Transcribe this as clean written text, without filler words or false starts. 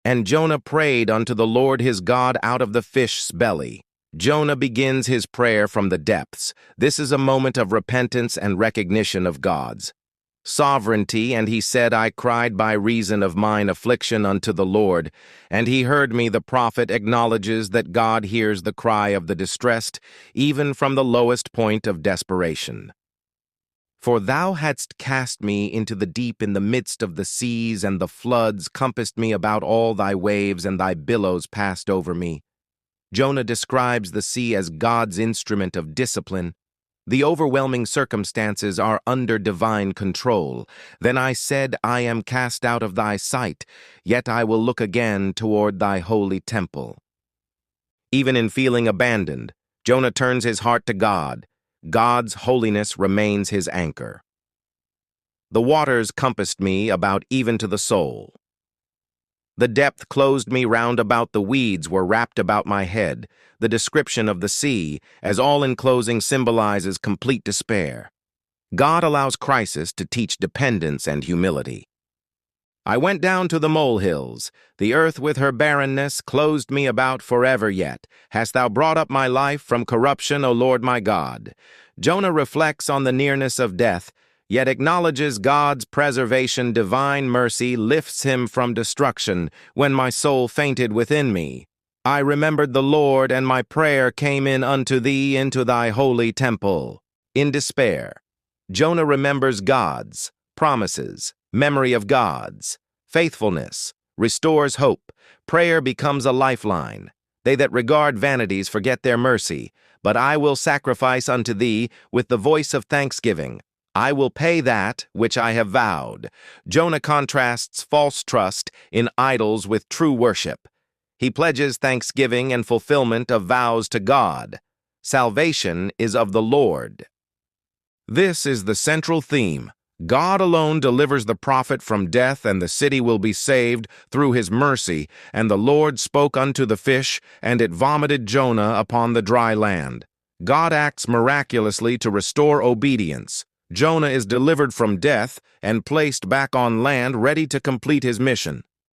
And Jonah prayed unto the Lord his God out of the fish's belly. Jonah begins his prayer from the depths. This is a moment of repentance and recognition of God's sovereignty, and he said, I cried by reason of mine affliction unto the Lord, and he heard me. The prophet acknowledges that God hears the cry of the distressed, even from the lowest point of desperation. For thou hadst cast me into the deep in the midst of the seas, and the floods compassed me about all thy waves, and thy billows passed over me. Jonah describes the sea as God's instrument of discipline. The overwhelming circumstances are under divine control. Then I said, I am cast out of thy sight, yet I will look again toward thy holy temple. Even in feeling abandoned, Jonah turns his heart to God. God's holiness remains his anchor. The waters compassed me about even to the soul. The depth closed me round about, the weeds were wrapped about my head. The description of the sea, as all-enclosing, symbolizes complete despair. God allows crisis to teach dependence and humility. I went down to the molehills. The earth with her barrenness closed me about forever yet. Hast thou brought up my life from corruption, O Lord my God? Jonah reflects on the nearness of death, yet acknowledges God's preservation. Divine mercy lifts him from destruction. When my soul fainted within me, I remembered the Lord, and my prayer came in unto thee into thy holy temple. In despair, Jonah remembers God's promises. Memory of God's faithfulness restores hope. Prayer becomes a lifeline. They that regard vanities forget their mercy, but I will sacrifice unto thee with the voice of thanksgiving. I will pay that which I have vowed. Jonah contrasts false trust in idols with true worship. He pledges thanksgiving and fulfillment of vows to God. Salvation is of the Lord. This is the central theme. God alone delivers the prophet from death, and the city will be saved through his mercy. And the Lord spoke unto the fish, and it vomited Jonah upon the dry land. God acts miraculously to restore obedience. Jonah is delivered from death and placed back on land, ready to complete his mission.